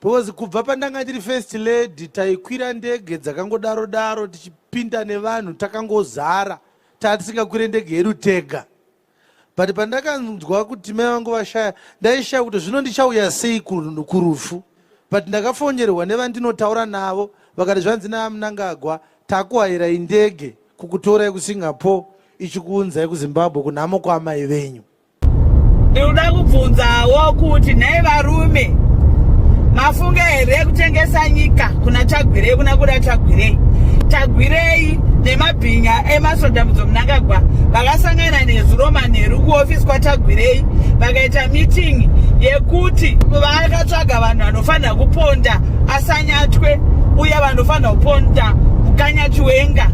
because kubva pandanga ndiri first lady taikwira ndege dzakangodaro daro tichipinda nevanhu takangozara tatisingakwire ndege yedu tega. But pandakanzwa kuti mai vangu vashaya ndaishaya kuti zvino ndichauya sei kurufu. But ndakafonjerwa nevandinotaura navo vakati zvanzi naMnangagwa takuhairai ndege kukutorai kuSingapore ichikuunzai kuZimbabwe kunhamo kwaamai venyu. Ndinoda kubvunzawo kuti nhai varume mafunga here kutengesa nyika kuna Chagwirei kuna kuda Chagwirei. Chagwirei nemabhinya emasodhamudzo Mnangagwa vakasangana nezuro manheru kuofisi kwaChagwirei vakaita meeting yekuti vakatsvaga vanhu vanofanira kuponda Asanyatwe uye vanofanira kuponda Mukanya Chiwenga.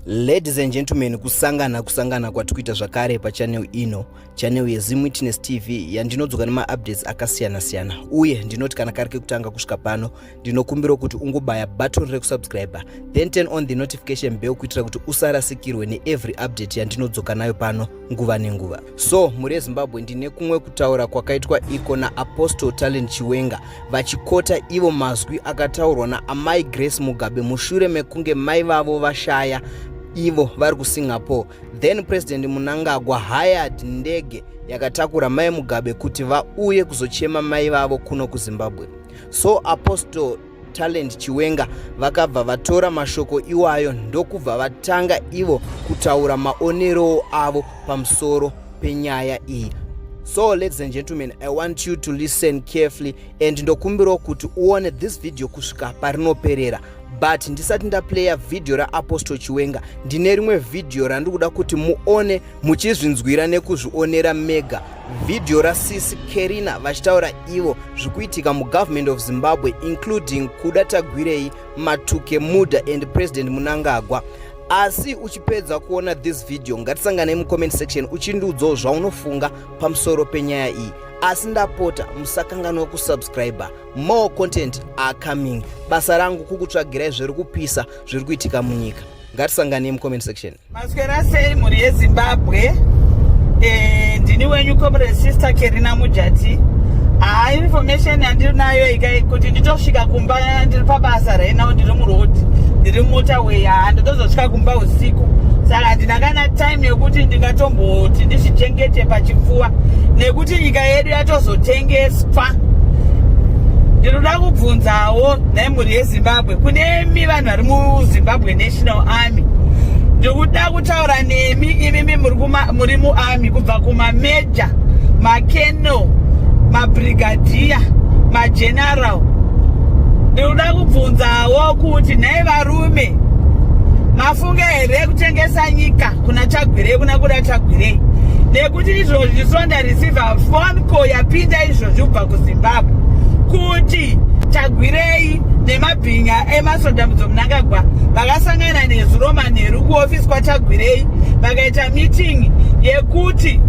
Ladies and gentlemen, kusangana kwatikuita zvakare pachannel ino, channel yeZim Witness TV yandinodzoka nema-updates akasiyana-siyana. Uye ndinoti kana kari kekutanga kusvika pano, ndinokumbira kuti ungobaya button rekusubscribe, then turn on the notification bell kuitira kuti usarasikirwe neevery update yandinodzoka nayo pano nguva nenguva. So, muri Zimbabwe ndine kumwe kutaura kwakaitwa iko naApostle Talent Chiwenga vachikota ivo mazwi akataurwa naamai Grace Mugabe mushure mekunge mai vavo vashaya ivo vari kuSingapore. Then President Mnangagwa hired ndege yakatakura mai Mugabe kuti vauye kuzochema mai vavo kuno kuZimbabwe. So Apostle Talent Chiwenga vakabva vatora mashoko iwayo ndokubva vatanga ivo kutaura maonero avo pamusoro penyaya iyi. So ladies and gentlemen, I want you to listen carefully and ndokumbira kuti uone this video kusvika parinoperera. But ndisati ndaplaya video raApostle Chiwenga, ndine rimwe video randikuda kuti muone muchizvinzwira nekuzvionera mega. Video raSisi Kerina vachitaura ivo zvikuitika mugovernment of Zimbabwe, including kuda Chagwirei, Matuke Muda and President Mnangagwa. Asi uchipedza kuona this video ngatisangane mucomment section uchindiudzawo zvaunofunga pamusoro penyaya iyi. Asi ndapota musakanganwa kusubscribe, more content are coming. Basa rangu kukutsvagirai zviri kupisa zviri kuitika munyika. Ngatisangane mucomment section. Maswera sei muri yeZimbabwe? Ndini wenyu comrade sister Kerina Mujati. Information yandinayo ikai kuti nditosvika kumba ndiri pabasa raina ndiri muroad. Ndiri motorway handitozosvika kumba usiku. Saka ndinakana time yekuti ndingatomboti ndizvichengete pachipfuwa nekuti nyika yedu yatozotengeswa. Ndinoda kubvunzawo nemhuri yeZimbabwe, kunemi vanhu vari muZimbabwe National Army. Ndikuda kutaura nemi imimi muri muarmy kubva kumameja, macolonel, mabrigadier, mageneral. Ndinoda kubvunzawo kuti nhai varume mafunga here kutengesa nyika kuna Chagwirei kuna kuda Chagwirei. Nekuti izvozvi sonda receive phone call yapinda izvozvi kubva kuZimbabwe kuti Chagwirei nemabhinya emasodhamudzo Mnangagwa vakasangana nezuro manheru kuofisi kwaChagwirei vakaita meeting yekuti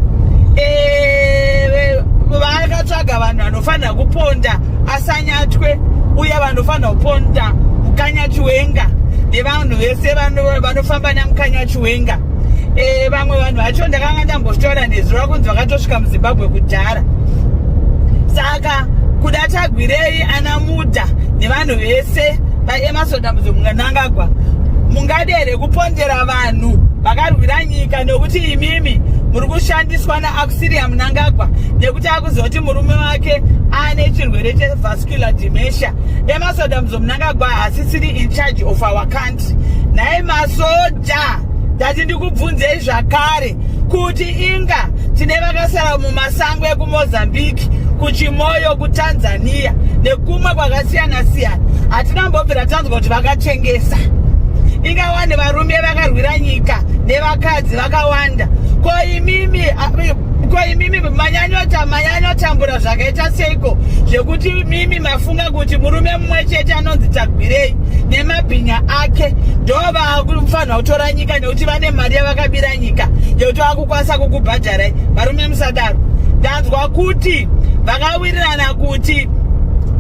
vakatsvaga vanhu vanofanira kuponda Asanyatwe uye vanofanira kuponda Mukanya Chiwenga nevanhu vese vanofamba naMukanya Chiwenga. Vamwe vanhu vacho ndakanga ndambotaura nezuro kunzi vakatosvika muZimbabwe kudhara. Saka kuda Chagwirei ana Muda nevanhu vese emasodhamudzo Mnangagwa mungade here kupondera vanhu vakarwira nyika nekuti imimi muri kushandiswa naAkusiria Mnangagwa nekuti akuzoti murume wake ane chirwere chevascular dementia. Emasodhamudzo Mnangagwa hasisiri in charge of our country. Nhai masoja ndati ndikubvunzei zvakare kuti inga tine vakasara mumasango ekuMozambique, kuChimoyo, kuTanzania nekumwe kwakasiyana-siyana hatina mbobvira tanzwa kuti vakatengesa. Inga wane varume vakarwira nyika nevakadzi vakawanda. Ko imimi manyanyotambura zvakaita seiko zvekuti mimi mafunga kuti murume mumwe chete anonzi Chagwirei nemabhinya ake ndo vakufanira kutora nyika nekuti vane mari yavakabira nyika yekuti vakukwanisa kukubhadharai. Varume musadaro. Ndanzwa kuti vakawirirana kuti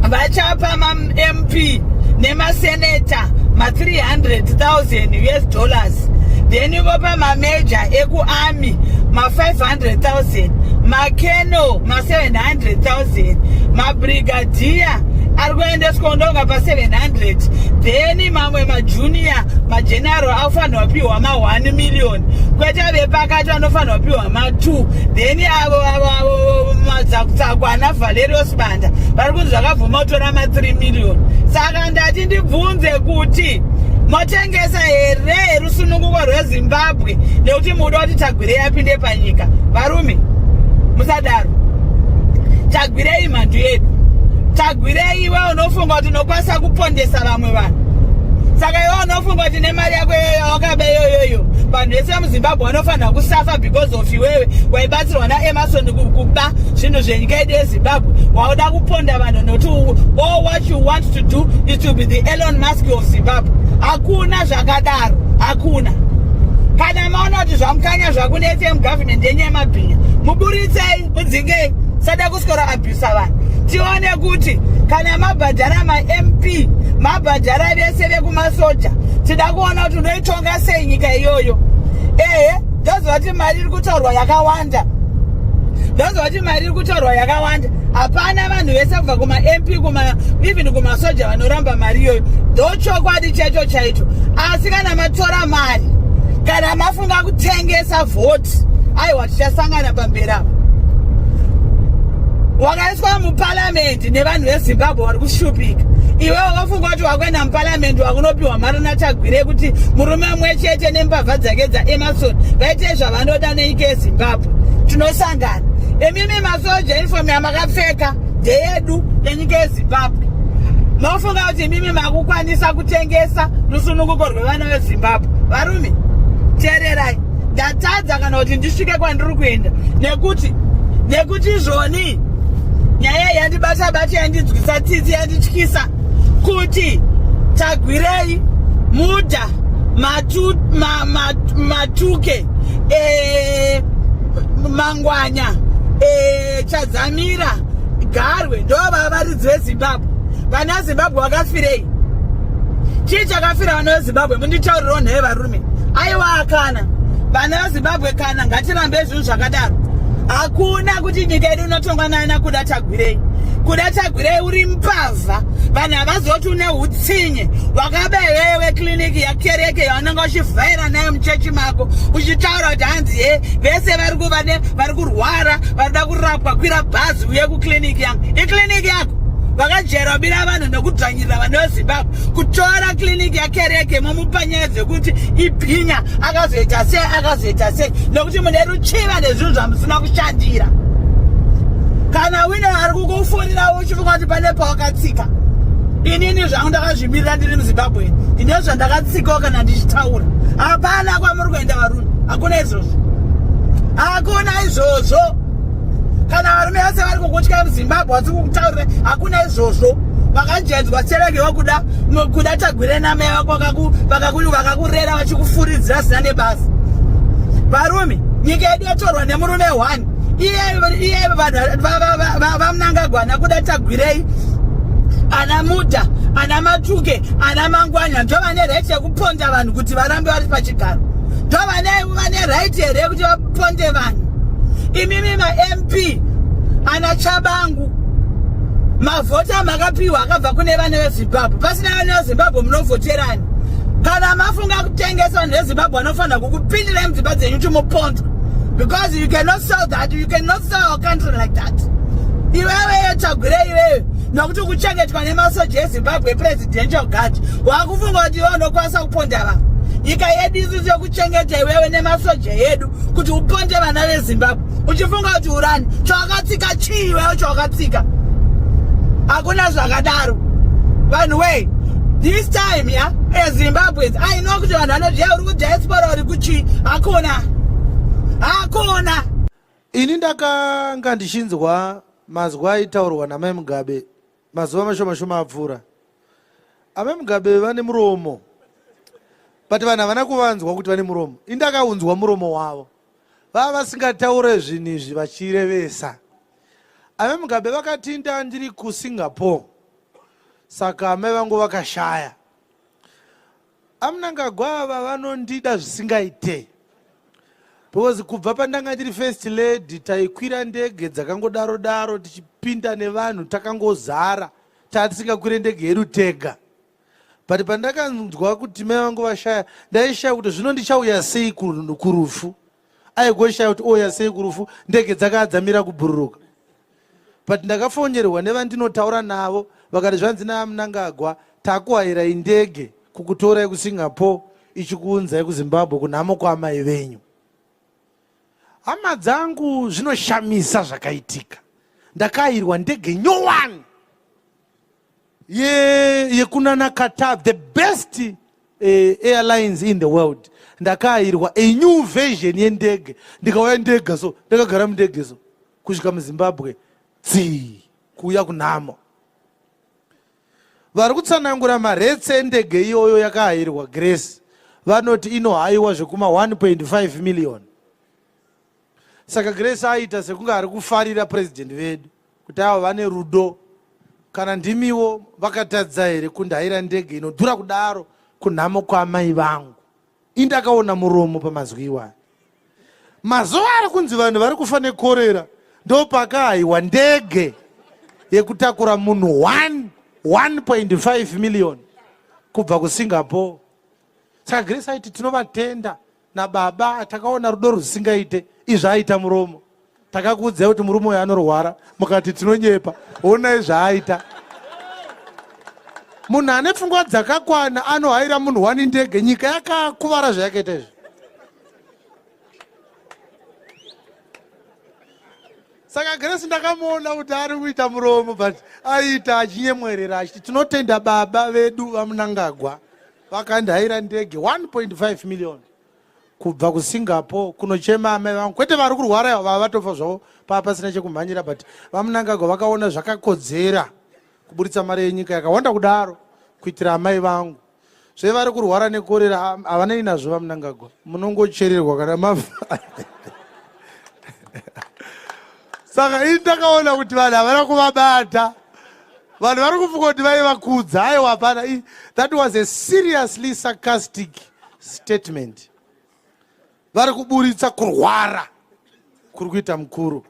vachapa ma-MP nemaseneta ma$300,000 US. Then vopa mameja ekuarmy ma$500,000, macolonel ma$700,000, mabrigadier ari kuendeswa ndonga pa700 then mamwe majunior mageneral anofanirwa kupiwa ma1 million kwete vepakati vanofanirwa kupiwa ma2 then avo madzakutsakwa ana Valerius Banda vari kunzi zvakabvuma kutora ma3 million. Saka ndati ndibvunze kuti motengesa here rusununguko rweZimbabwe nekuti muda kuti Tagwirei apinde panyika? Varume musadaro, Tagwirei mhandu yedu. Tagwirei iwe unofunga kuti unokwanisa kupondesa vamwe vanhu. Saka iwe unofunga kuti nemari yako yawakabeyo yoyo vanhu vese muZimbabwe vanofanira kusafa because of iwewe waibatsirwa naEmerson kuba zvinhu zvenyika yedu yeZimbabwe. Wauda kuponda vanhu nokuti all what you want to do is to be the Elon Musk of Zimbabwe. Hakuna zvakadaro, hakuna. Kana maona kuti zvamukanya zvakunetse mugovernment yenyemabhinya muburitsei mudzingei sada kuswera abuse vanhu. Tione kuti kana mabhadhara ma-MP mabhadhara vese vekumasoja tida kuona kuti unoitonga sei nyika iyoyo. Ndoziva kuti mari iri kutorwa yakawanda, ndoziva kuti mari iri kutorwa yakawanda. Hapana vanhu vese kubva kuma-MP even kumasoja vanoramba mari iyoyo. Ndochokwadi checho chaicho. Asi kana matora mari, kana mafunga kutengesa vhoti, aiwa tichasangana pamberi apa. Wakaiswa muparliament nevanhu veZimbabwe vari kushupika. Iwe wakafunga kuti wakuenda muparliament wakunopiwa mari naTagwirei kuti murume mumwe chete nembavha dzake dzaEmerson vaite zvavanoda nenyika yeZimbabwe. Tinosangana. Emimi masoja uniform yamakapfeka ndeyedu yenyika yeZimbabwe. Mofunga kuti mimi makukwanisa kutengesa rusununguko rwevana veZimbabwe? Varume teererai, ndatadza kana kuti ndisvike kwandiri kuenda nekuti zvoni nyaya yandibata yandidzwisa tsitsi yandityisa kuti Tagwirei Mudha Matuke Mangwanya Chadzamira Garwe ndo vavaridzi veZimbabwe. Vana Zimbabwe vakafirei? Chii chakafira vana veZimbabwe? Munditaurirewo nhaye varume. Aiwa akana vana veZimbabwe, kana ngatirambe zvinhu zvakadaro. Hakuna kuti nyika yedu inotongwa naana kuda Tagwirei. Kuda Tagwirei uri mpavha. Vanhu havazoti une hutsinye wakabewewe kliniki yakereke yaunenge uchivhaira nayo muchechi mako uchitaura kuti hanzi vese vari kurwara varida kurapwa, kwira bhazi uye kukliniki yangu. Ikliniki yako vakajera bira vanhu nekudzvanyirira vanhu veZimbabwe kutora kliniki yakereke momupa nyaya dzekuti ibhinya akazoita sei nekuti mune ruchiva nezvinhu zvamusina kushandira. Kana wine ari kukufurira uchifunga kuti pane pawakatsika. Inini zvangu ndakazvimirira ndiri muZimbabwe ndine zvandakatsikawo kana ndichitaura. Hapana kwamuri kuenda varume, hakuna izvozvo, hakuna izvozvo. Kana varume vese vari kukutya muZimbabwe vasi kukutaurira, hakuna izvozvo. Vakajedzwa seregewo kuda Tagwirei namai vako vakakurera vachikufuridzira zina nebasa. Varume, nyika yedu yatorwa nemurume 1. Iye vanhu vamunangagwana kuda Tagwirei, ana Mudha, ana Matuke, ana Mangwanya ndo vane right yekuponda vanhu kuti varambe vari pachigaro. Ndo vane right here yekuti vaponde vanhu. Imimi ma-MP ana Chabangu mavhota makapiwa akabva kune vana veZimbabwe. Pasina vana veZimbabwe munovhoterani? Kana mafunga kutengesa vanhu veZimbabwe vanofanira kukupindirai mudzimba dzenyu kuti mupondwe. Because you cannot sell that, you cannot sell our country like that. Iwewe Tagwirei iwewe nokuti kuchengetwa nemasoja eZimbabwe presidential guard wakufunga kuti iwe unokwanisa kuponda vanhu. Nyika yedu isusu yokuchengeta iwewe nemasoja yedu kuti uponde vana veZimbabwe uchifunga kuti urani. Chawakatsika chii iwewe chawakatsika? Hakuna zvakadaro vanhu wei. This time eZimbabweans I know kuti vanhu vanoziva uri kudiaspora uri kuchii. Hakuna. Ini ndakanga ndichinzwa mazwi aitaurwa naMai Mugabe mazuva mashoma apfuura. Amai Mugabe vane muromo, but vanhu havana kuvanzwa kuti vane muromo. Indakaunzwa muromo wavo, vava vasingataure zvinhu izvi vachirevesa. Amai Mugabe vakatinda ndiri kuSingapore, saka amai vangu vakashaya. Amunangagwa ava vanondida zvisingaite. Because kubva pandanga ndiri first lady taikwira ndege dzakangodaro tichipinda nevanhu takangozara tatisingakwire ndege yedu tega. But pandakanzwa kuti mai vangu vashaya, ndaishaya kuti zvino ndichauya sei kurufu. Aigoshaya kuti ouya sei kurufu, ndege dzakadzamira kubhururuka. But ndakafonyerwa nevandinotaura navo, vakati zvanzi naMnangagwa, takuhairai ndege kukutorai kuSingapore ichikuunzai kuZimbabwe kunhamo kwaamai venyu. Hama dzangu zvinoshamisa zvakaitika. Ndakahayirwa ndege nyowani yekuna Qatar, the best airlines in the world. Ndakahayirwa a new version yendege. Ndikauya ndege so, ndakagara mundege so kusvika muZimbabwe kuuya kunhamo. Vari kutsanangura maretse endege iyoyo yakahayirwa Grace vanoti inohayiwa zvekuma 1.5 million. Saka Grace aita sekunge ari kufarira president vedu kuti avo vane rudo. Kana ndimiwo vakatadza here kundahayira ndege inodhura kudaro kunhamo kwaamai vangu. Indakaona muromo pamazwi iwayo. Mazuva ari kunzi vanhu vari kufa nekorera ndo pakahayiwa ndege yekutakura munhu 1.5 million kubva kuSingapore. Saka Grace aiti tinovatenda nababa takaona rudo rwusingaite izvaita muromo. Takakuudzai kuti murume uyu anorwara mukati tinonyepa. Onai zvaaita. Munhu ane pfungwa dzakakwana anohayira munhu 1 ndege, nyika yakakuvara zvayakaita izvi. Saka Grace ndakamuona kuti ari kuita muromo, but aita achinyemwerera achiti tinotenda baba vedu vaMnangagwa vakandahayira ndege 1.5 million kubva kuSingapore kunochema amai vangu. Kwete vari kurwara vava vatofa zvavo pasina chekumhanyira, but vaMnangagwa vakaona zvakakodzera kuburitsa mari yenyika yakawanda kudaro kuitira amai vangu. Zvevari kurwara nekorera havanei nazvo vaMnangagwa, munongochererwa kana mafa. Saka ini ndakaona kuti vanhu havana kuvabata. Vanhu vari kufunga kuti vaivakudza. Aiwa hapana. That was a seriously sarcastic statement. Vari kuburitsa kurwara kuri kuita mukuru.